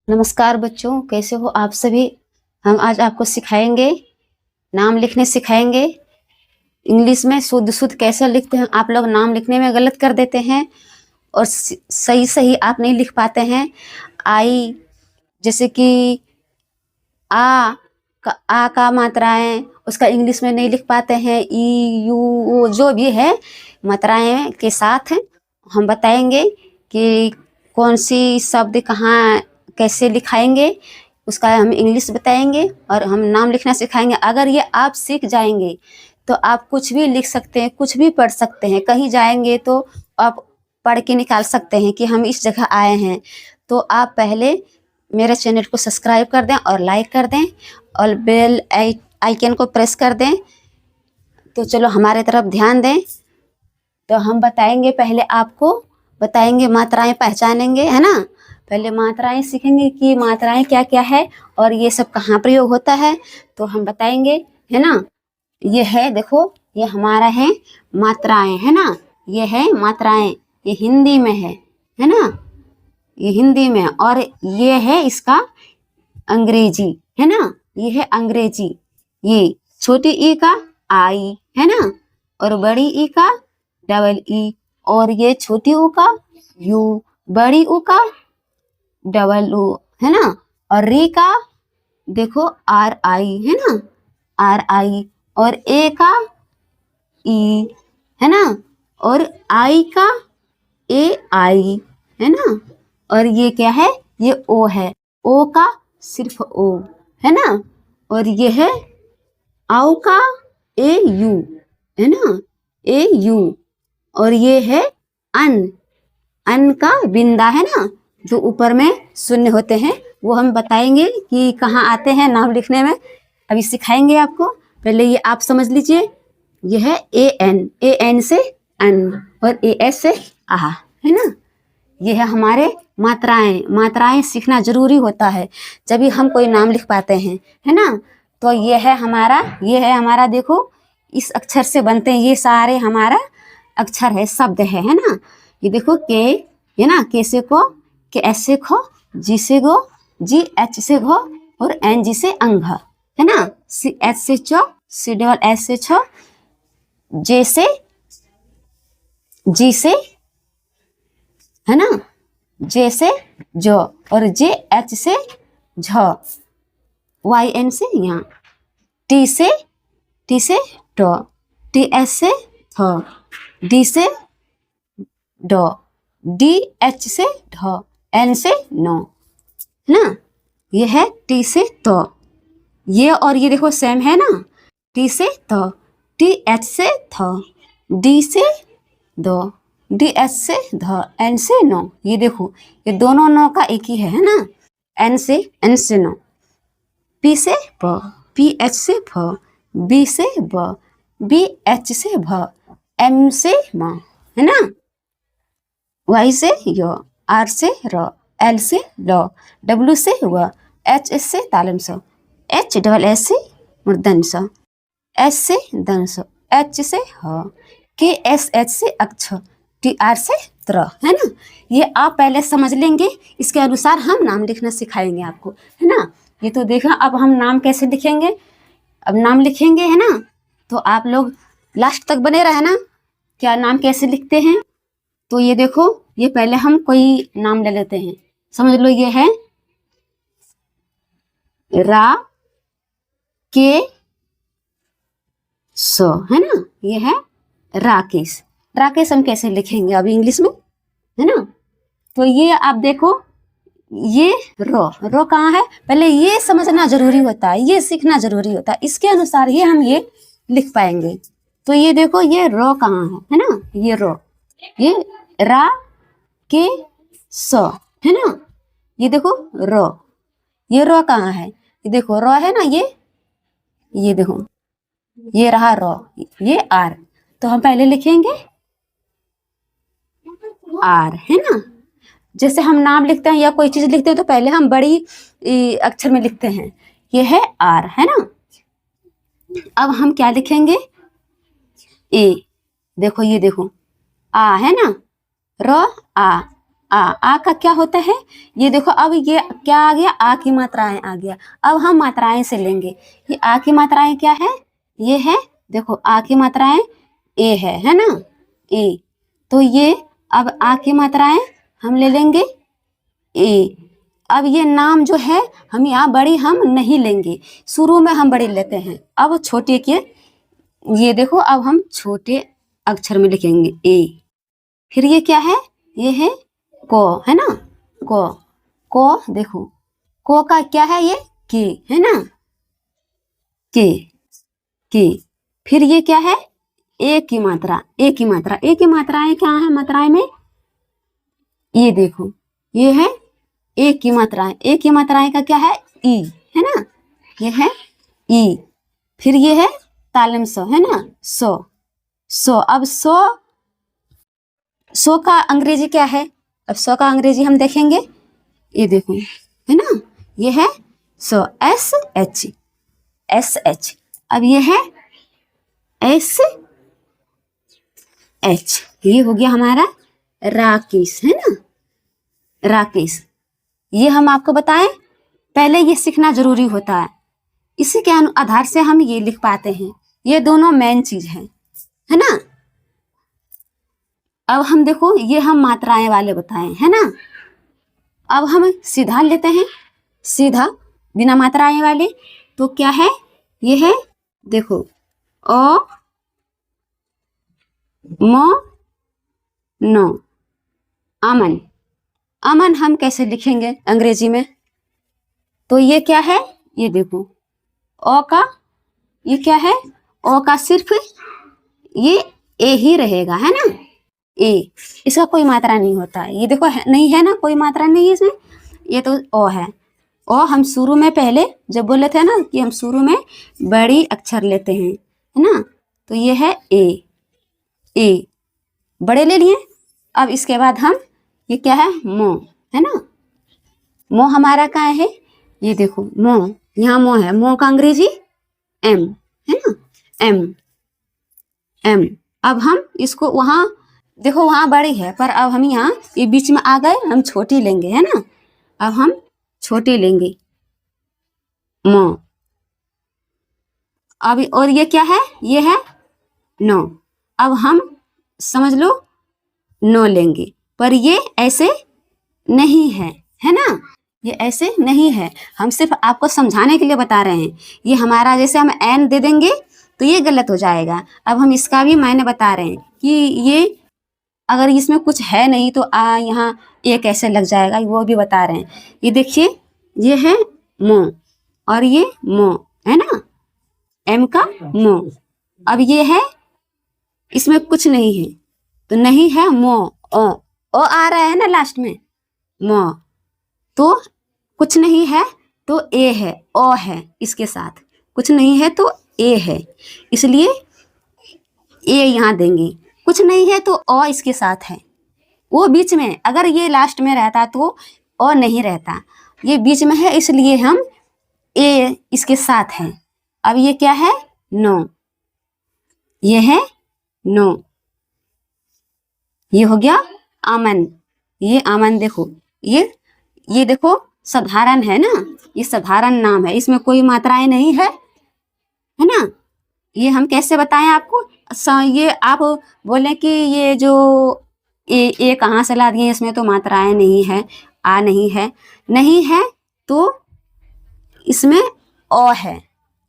नमस्कार बच्चों, कैसे हो आप सभी। हम आज आपको सिखाएंगे, नाम लिखने सिखाएंगे। इंग्लिश में शुद्ध शुद्ध कैसे लिखते हैं। आप लोग नाम लिखने में गलत कर देते हैं और सही सही आप नहीं लिख पाते हैं। आई जैसे कि आ का मात्राएं उसका इंग्लिश में नहीं लिख पाते हैं। ई यू ओ जो भी है मात्राएं के साथ हम बताएंगे कि कौन सी शब्द कहाँ कैसे लिखाएंगे, उसका हम इंग्लिश बताएंगे और हम नाम लिखना सिखाएंगे। अगर ये आप सीख जाएंगे तो आप कुछ भी लिख सकते हैं, कुछ भी पढ़ सकते हैं। कहीं जाएंगे तो आप पढ़ के निकाल सकते हैं कि हम इस जगह आए हैं। तो आप पहले मेरे चैनल को सब्सक्राइब कर दें और लाइक कर दें और बेल आइकन को प्रेस कर दें। तो चलो हमारे तरफ ध्यान दें। तो हम बताएंगे, पहले आपको बताएंगे, मात्राएं पहचानेंगे, है ना। पहले मात्राएं सीखेंगे कि मात्राएं क्या क्या है और ये सब कहाँ प्रयोग होता है। तो हम बताएंगे, है ना। ये है, देखो ये हमारा है मात्राएं, है ना। ये है मात्राएं, ये हिंदी में है ना। ये हिंदी में, और ये है इसका अंग्रेजी, है ना। ये है अंग्रेजी। ये छोटी ई का आई, है ना, और बड़ी ई का डबल ई, और ये छोटी ऊ का यू, बड़ी ऊ का डबल ऊ, है ना। और री का देखो आर आई, है ना, आर आई, और ए का ई, है ना, और आई का ए आई, है ना। और ये क्या है, ये ओ है, ओ का सिर्फ ओ, है ना। और ये है आओ का ए यू, है ना, ए यू। और ये है अन, अन का बिंदा, है ना, जो ऊपर में शून्य होते हैं। वो हम बताएंगे कि कहाँ आते हैं नाम लिखने में, अभी सिखाएंगे आपको। पहले ये आप समझ लीजिए। ये है ए एन से अन, और ए एस से आहा, है ना। ये है हमारे मात्राएं। मात्राएं सीखना जरूरी होता है, जब भी हम कोई नाम लिख पाते हैं, है ना। तो ये है हमारा देखो, इस अक्षर से बनते हैं ये सारे हमारा अक्षर है, शब्द है ना। ये देखो के, है ना, के से को, के एस से खो, जी से गो, जी एच से घो, और एन जी से अंग, है ना। सी एच से चो, सी डबल एस से छो, जे से जी से, है ना, जे से जो, और जे एच से झ, वाई एन से यहाँ, टी से टो, टी एस से थ, डी से डो, डी एच से ढ, एन से नो, है ना। ये है टी से तो, ये और ये देखो सेम है ना। टी से तो, टी एच से थ, डी से दो, डी एच से ध, एन से नो। ये देखो ये दोनों नो का एक ही है ना। एन से नो, पी से प, पी एच से फ, बी से ब, बी एच से भ, एम से म, है ना। वाई से यो, आर से र, एल से ल, डब्ल्यू से व, एच एस से तालम स, एच डबल एस से मूर्धन स, एस से धन स, एच से ह, के एस एच से अक्ष, टी आर से त्र, है ना। ये आप पहले समझ लेंगे, इसके अनुसार हम नाम लिखना सिखाएंगे आपको, है ना। ये तो देखना, अब हम नाम कैसे लिखेंगे। अब नाम लिखेंगे, है ना, तो आप लोग लास्ट तक बने रहे ना, क्या नाम कैसे लिखते हैं। तो ये देखो, ये पहले हम कोई नाम ले लेते हैं। समझ लो, ये है रा के सो, है ना। ये है राकेश। राकेश हम कैसे लिखेंगे अभी इंग्लिश में, है ना। तो ये आप देखो, ये रो कहाँ है, पहले ये समझना जरूरी होता है, ये सीखना जरूरी होता है, इसके अनुसार ही हम ये लिख पाएंगे। तो ये देखो, ये रो कहाँ है ना, ये रो, ये रा के सो, है ना। ये देखो रो, ये रो कहाँ है, ये देखो रो है ना, ये देखो, ये रहा रो, ये आर। तो हम पहले लिखेंगे आर, है ना। जैसे हम नाम लिखते हैं या कोई चीज लिखते हैं तो पहले हम बड़ी अक्षर में लिखते हैं। ये है आर, है ना। अब हम क्या लिखेंगे, ए, देखो ये देखो आ, है ना, र आ, आ का क्या होता है, ये देखो अब ये क्या आ गया, आ की मात्राएं आ गया। अब हम मात्राएं से लेंगे, ये आ की मात्राएं क्या है, ये है, देखो आ की मात्राएं ए है ना, ए। तो ये अब आ की मात्राएं हम ले लेंगे ए। अब ये नाम जो है हम यहाँ बड़ी हम नहीं लेंगे, शुरू में हम बड़ी लेते हैं, अब छोटे के, ये देखो अब हम छोटे अक्षर में लिखेंगे ए। फिर ये क्या है, ये है को, है ना, को देखो, को का क्या है, ये के है ना, के। फिर ये क्या है, ए की मात्रा, ए की मात्राएं क्या है, मात्राएं में ये देखो, ये है ए की मात्राएं का क्या है, ई है ना, ये है ई। फिर ये है तालम सो, है ना, सो। अब सो का अंग्रेजी क्या है, अब सो का अंग्रेजी हम देखेंगे, ये देखो, है ना, ये है सो, एस एच। अब ये है एस एच, ये हो गया हमारा राकेश, है ना, राकेश। ये हम आपको बताएं, पहले ये सीखना जरूरी होता है, इसी के आधार से हम ये लिख पाते हैं, ये दोनों मेन चीज है ना। अब हम देखो, ये हम मात्राएं वाले बताए, है ना। अब हम सीधा लेते हैं, सीधा बिना मात्राएं वाले, तो क्या है, ये है देखो, ओ मो नो, अमन। अमन हम कैसे लिखेंगे अंग्रेजी में, तो ये क्या है, ये देखो, ओ का ये क्या है, ओ का सिर्फ ये ए ही रहेगा, है ना, ए, इसका कोई मात्रा नहीं होता है, ये देखो नहीं है ना, कोई मात्रा नहीं है इसमें, ये तो ओ है। ओ हम शुरू में पहले जब बोले थे ना कि हम शुरू में बड़ी अक्षर लेते हैं, है ना, तो ये है ए बड़े ले लिए। अब इसके बाद हम, ये क्या है, मो, है ना, मो हमारा कहाँ है, ये देखो मो, यहाँ मो है, मो का अंग्रेजी एम, है ना, एम। अब हम इसको वहां देखो, वहां बड़ी है, पर अब हम यहाँ ये बीच में आ गए, हम छोटी लेंगे, है ना, अब हम छोटी लेंगे मो। अब और ये क्या है, ये है नो। अब हम समझ लो नो लेंगे, पर ये ऐसे नहीं है ना, ये ऐसे नहीं है, हम सिर्फ आपको समझाने के लिए बता रहे हैं। ये हमारा जैसे हम एन दे देंगे तो ये गलत हो जाएगा। अब हम इसका भी मायने बता रहे हैं कि ये अगर इसमें कुछ है नहीं तो यहाँ ए कैसे लग जाएगा, वो भी बता रहे हैं। ये देखिए, ये है मो और ये मो, है ना, एम का मो। अब ये है, इसमें कुछ नहीं है तो नहीं है मो, ओ आ रहा है ना लास्ट में, मो, तो कुछ नहीं है तो ए है, ओ है, इसके साथ कुछ नहीं है तो ए है, इसलिए ए यहाँ देंगे। कुछ नहीं है तो ओ इसके साथ है, वो बीच में, अगर ये लास्ट में रहता तो ओ नहीं रहता, ये बीच में है इसलिए हम ए इसके साथ है। अब ये क्या है, नो, ये है नो, ये हो गया अमन। ये अमन देखो, ये देखो साधारण है ना, ये साधारण नाम है, इसमें कोई मात्राएं नहीं है ना। ये हम कैसे बताएं आपको, ये आप बोले कि ये जो ए कहाँ से ला दिए, इसमें तो मात्राएं नहीं है, आ नहीं है तो इसमें ओ है,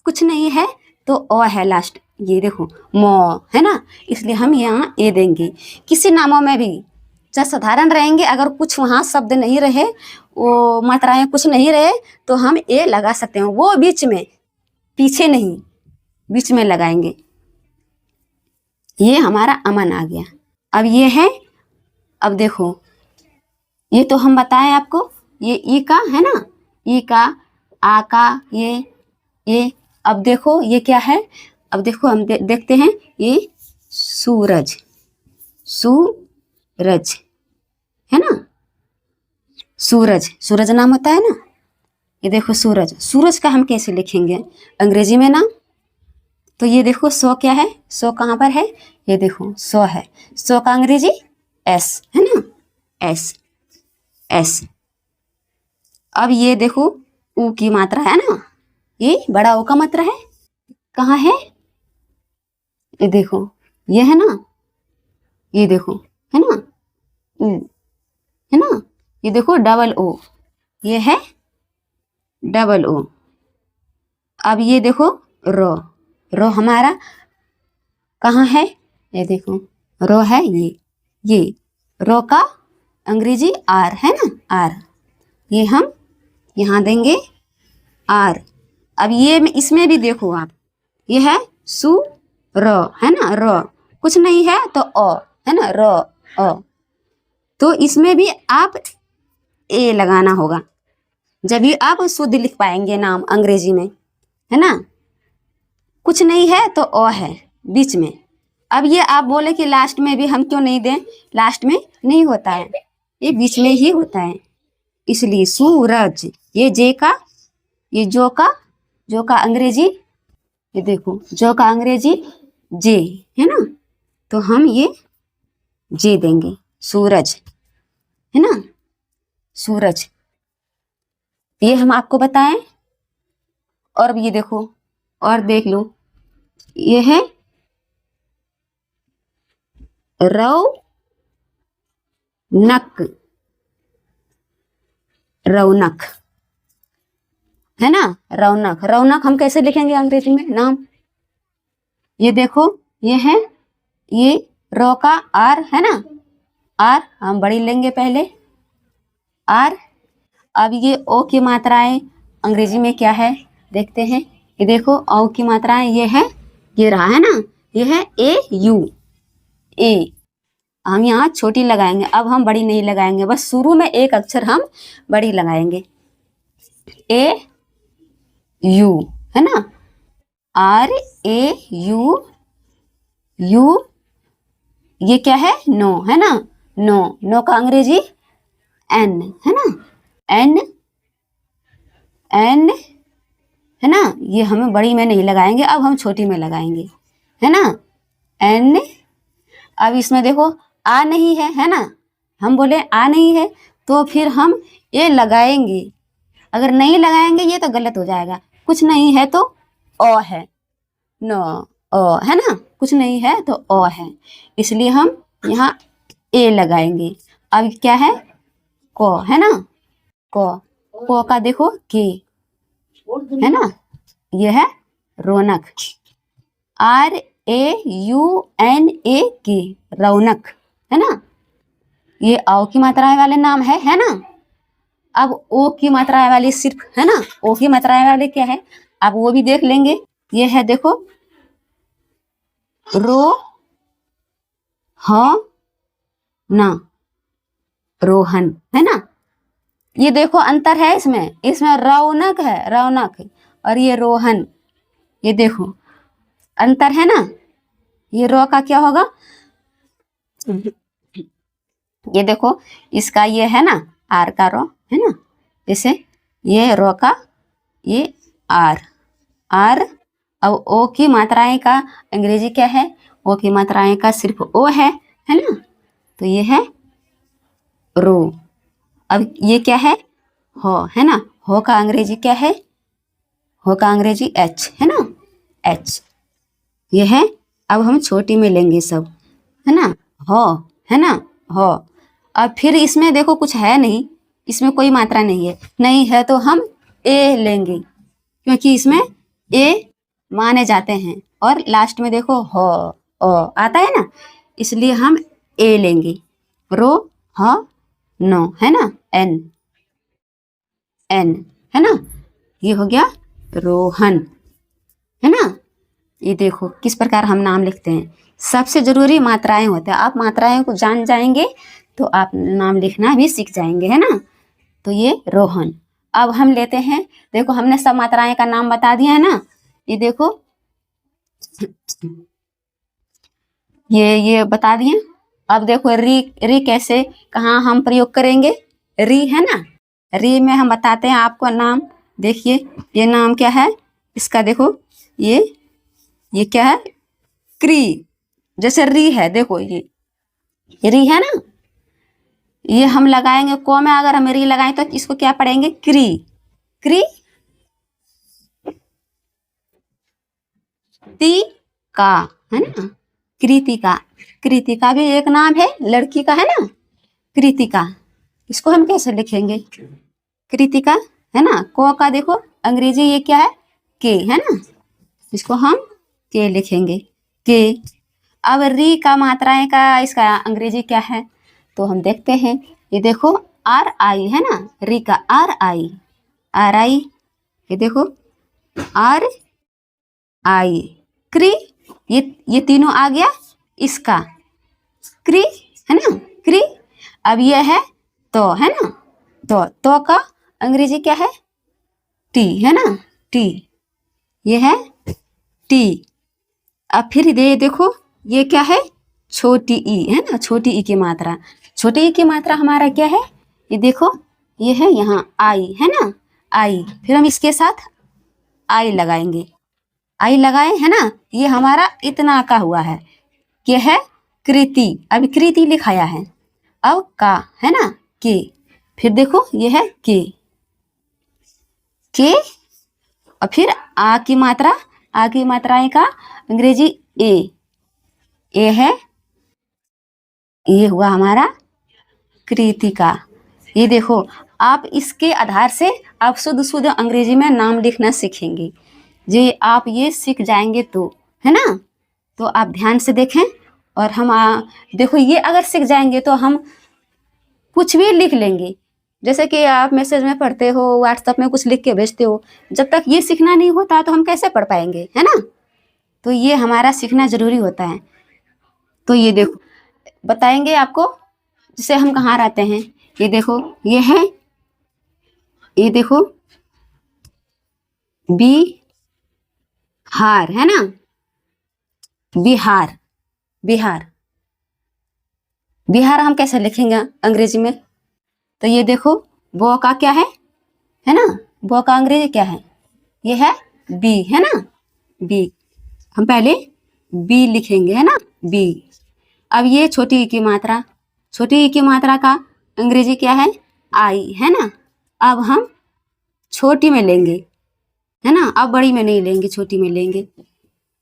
कुछ नहीं है तो ओ है लास्ट, ये देखो मो, है ना, इसलिए हम यहाँ ए देंगे। किसी नामों में भी चाहे साधारण रहेंगे, अगर कुछ वहाँ शब्द नहीं रहे, वो मात्राएं कुछ नहीं रहे, तो हम ए लगा सकते हैं, वो बीच में, पीछे नहीं, बीच में लगाएंगे। ये हमारा अमन आ गया। अब ये है, अब देखो, ये तो हम बताएं आपको, ये ई का है ना, ई का, आ का, ये अब देखो ये क्या है, अब देखो हम देखते हैं, ये सूरज, है ना, सूरज नाम होता है ना। ये देखो सूरज का हम कैसे लिखेंगे अंग्रेजी में नाम, तो ये देखो सो क्या है, सो कहाँ पर है, ये देखो सो है, सो का अंग्रेजी एस, है ना, एस। एस। अब ये देखो ऊ की मात्रा है ना, ये बड़ा ऊ का मात्रा है, कहाँ है, ये देखो, ये है ना, ये देखो, है ना, ऊ, है ना, ये देखो डबल ओ, ये है डबल ओ। अब ये देखो रो, रो हमारा कहाँ है, ये देखो रो है ये रो का अंग्रेजी आर है ना, आर, ये हम यहाँ देंगे आर। अब ये इसमें भी देखो आप, ये है सु रो, है ना, रो कुछ नहीं है तो ओ, है ना, रो ओ, तो इसमें भी आप ए लगाना होगा, जब भी आप शुद्ध लिख पाएंगे नाम अंग्रेजी में, है ना। कुछ नहीं है तो ओ है बीच में। अब ये आप बोले कि लास्ट में भी हम क्यों नहीं दें, लास्ट में नहीं होता है, ये बीच में ही होता है, इसलिए सूरज, ये जे का, ये जो का अंग्रेजी, ये देखो जो का अंग्रेजी जे, है ना, तो हम ये जे देंगे, सूरज, है ना, सूरज, ये हम आपको बताएं। और अब ये देखो, और देख लो, ये है रौनक, रौनक, है ना, रौनक, रौनक हम कैसे लिखेंगे अंग्रेजी में नाम, ये देखो ये है, ये रो का आर है ना, आर हम बड़ी लेंगे पहले, आर। अब ये ओ की मात्राएं अंग्रेजी में क्या है देखते हैं, ये देखो ओ की मात्राएं ये है, ये रहा है ना, ये है ए यू, ए हम यहाँ छोटी लगाएंगे, अब हम बड़ी नहीं लगाएंगे, बस शुरू में एक अक्षर हम बड़ी लगाएंगे, ए यू, है ना, आर ए यू, यू, ये क्या है नो, है ना, नो, नो का अंग्रेजी एन, है ना, एन, एन, है ना, ये हमें बड़ी में नहीं लगाएंगे, अब हम छोटी में लगाएंगे, है ना, एन। अब इसमें देखो आ नहीं है ना, हम बोले आ नहीं है तो फिर हम ये लगाएंगे, अगर नहीं लगाएंगे ये तो गलत हो जाएगा, कुछ नहीं है तो ओ है, नो ओ, है ना, कुछ नहीं है तो ओ है, इसलिए हम यहाँ ए लगाएंगे। अब क्या है को, है ना, को का देखो के, है ना, ये है Raunak, R A U N A K, Raunak, है ना, ये औ की मात्राएं वाले नाम है ना। अब ओ की मात्राएं वाली सिर्फ, है ना, ओ की मात्राएं वाले क्या है, अब वो भी देख लेंगे, ये है देखो रो ह ना, रोहन, है ना, ये देखो अंतर है इसमें, इसमें रौनक है, रौनक, और ये रोहन, ये देखो अंतर है ना, ये रो का क्या होगा, ये देखो इसका ये है ना आर का रो, है ना, जैसे ये रो का ये आर, आर। अब ओ की मात्राएं का अंग्रेजी क्या है, ओ की मात्राएं का सिर्फ ओ है ना, तो ये है रो। अब ये क्या है हो, है ना, हो का अंग्रेजी क्या है, हो का अंग्रेजी एच, है ना, एच, ये है। अब हम छोटी में लेंगे सब, है ना, हो, है ना, हो। अब फिर इसमें देखो कुछ है नहीं, इसमें कोई मात्रा नहीं है तो हम ए लेंगे, क्योंकि इसमें ए माने जाते हैं, और लास्ट में देखो हो ओ आता है ना, इसलिए हम ए लेंगे, रो ह नो, है ना, एन, एन, है ना, ये हो गया रोहन, है ना। ये देखो किस प्रकार हम नाम लिखते हैं, सबसे जरूरी मात्राएं होते हैं, आप मात्राएं को जान जाएंगे तो आप नाम लिखना भी सीख जाएंगे, है ना। तो ये रोहन। अब हम लेते हैं, देखो हमने सब मात्राएं का नाम बता दिया है ना, ये देखो ये बता दिए। अब देखो री, री कैसे कहाँ हम प्रयोग करेंगे, री, है ना, री में हम बताते हैं आपको नाम, देखिए ये नाम क्या है इसका, देखो ये क्या है, क्री, जैसे री है, देखो ये री है ना, ये हम लगाएंगे को में, अगर हम री लगाएं तो इसको क्या पढ़ेंगे? क्री। क्री ती का, है ना? कृतिका। कृतिका भी एक नाम है लड़की का, है ना? कृतिका, इसको हम कैसे लिखेंगे? कृतिका, है ना? को का देखो अंग्रेजी ये क्या है? के, है ना? इसको हम के लिखेंगे, के। अब री का मात्राएं का इसका अंग्रेजी क्या है? तो हम देखते हैं। ये देखो आर आई, है ना? री का आर आई, आर आई। ये देखो आर आई, क्री। ये तीनों आ गया इसका क्री, है ना? क्री। अब ये है तो, है ना? तो का अंग्रेजी क्या है? टी, है ना? टी, ये है टी। अब फिर देखो ये क्या है? छोटी ई, है ना? छोटी ई की मात्रा। छोटी ई की मात्रा हमारा क्या है? ये देखो ये है यहाँ आई, है ना? आई। फिर हम इसके साथ आई लगाएंगे, आई लगाए, है ना? ये हमारा इतना का हुआ है कि है कृति। अभी कृति लिखाया है। अब का, है ना? के। फिर देखो ये है के, के। और फिर आ की मात्रा, आ की मात्राएं का अंग्रेजी ए है, ये हुआ हमारा कृतिका। ये देखो आप इसके आधार से आप शुद्ध शुद्ध अंग्रेजी में नाम लिखना सीखेंगे। जो आप ये सीख जाएंगे तो, है ना? तो आप ध्यान से देखें। और हम देखो ये अगर सीख जाएंगे तो हम कुछ भी लिख लेंगे। जैसे कि आप मैसेज में पढ़ते हो, व्हाट्सएप में कुछ लिख के भेजते हो, जब तक ये सीखना नहीं होता तो हम कैसे पढ़ पाएंगे, है ना? तो ये हमारा सीखना जरूरी होता है। तो ये देखो बताएंगे आपको, जिसे हम कहाँ रहते हैं। ये देखो ये है, ये देखो बिहार, है ना? बिहार, बिहार। बिहार हम कैसे लिखेंगे अंग्रेजी में? तो ये देखो बो का क्या है ना? बो का अंग्रेजी क्या है? ये है बी, है ना? बी। हम पहले बी लिखेंगे, है ना? बी। अब ये छोटी ई की मात्रा, छोटी ई की मात्रा का अंग्रेजी क्या है? आई, है ना? अब हम छोटी में लेंगे, है ना? अब बड़ी में नहीं लेंगे, छोटी में लेंगे।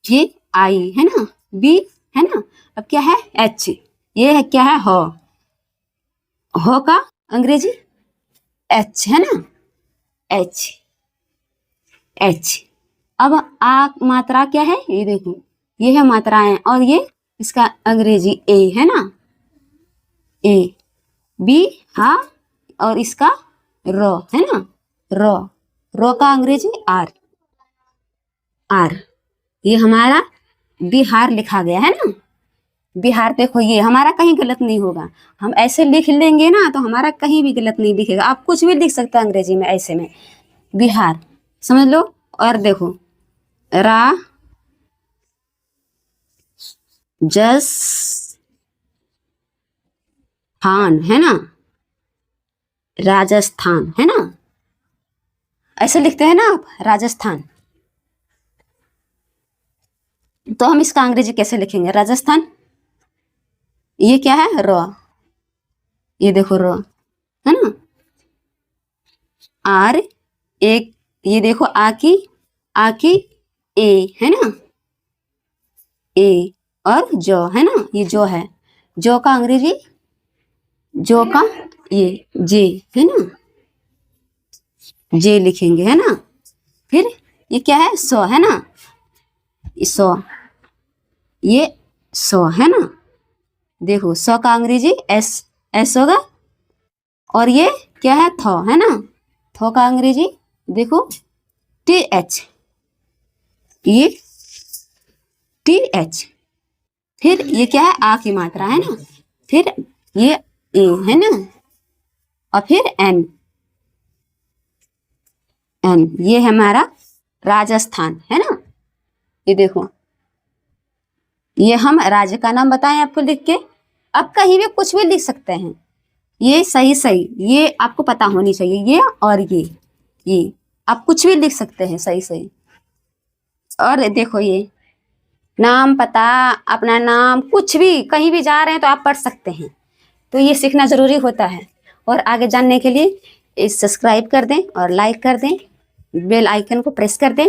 ये आई, है ना? बी, है ना? अब क्या है? एच। ये है क्या है? हो का अंग्रेजी एच, है ना? H, H. अब आ मात्रा क्या है? ये देखो ये है मात्राएं, और ये इसका अंग्रेजी ए, है ना? ए। बी हा, और इसका रो, है ना? रो। रो का अंग्रेजी आर, आर। ये हमारा बिहार लिखा गया, है ना? बिहार। देखो ये हमारा कहीं गलत नहीं होगा। हम ऐसे लिख लेंगे ना तो हमारा कहीं भी गलत नहीं दिखेगा। आप कुछ भी लिख सकते हैं अंग्रेजी में ऐसे में, बिहार समझ लो। और देखो राजस्थान, है ना? राजस्थान, है ना? ऐसे लिखते हैं ना आप, राजस्थान। तो हम इसका अंग्रेजी कैसे लिखेंगे? राजस्थान। ये क्या है? रो। ये देखो रो, है ना? आर एक। ये देखो आ की ए, है ना? ए। और जो, है ना? ये जो है, जो का अंग्रेजी, जो का ये जे, है ना? जे लिखेंगे, है ना? फिर ये क्या है? सो, है ना? सो, ये सो, है ना? देखो सो का अंग्रेजी एस, एस होगा। और ये क्या है? थो, है ना? थो का अंग्रेजी देखो टी एच, ये टी एच। फिर ये क्या है? आ की मात्रा, है ना? फिर ये ए, है ना? और फिर एन, एन। ये है हमारा राजस्थान, है ना? ये देखो ये हम राज्य का नाम बताएं आपको लिख के। अब कहीं भी कुछ भी लिख सकते हैं, ये सही सही, ये आपको पता होनी चाहिए। ये और ये आप कुछ भी लिख सकते हैं सही सही। और देखो ये नाम, पता, अपना नाम, कुछ भी कहीं भी जा रहे हैं तो आप पढ़ सकते हैं। तो ये सीखना ज़रूरी होता है। और आगे जानने के लिए सब्सक्राइब कर दें और लाइक कर दें, बेल आइकन को प्रेस कर दें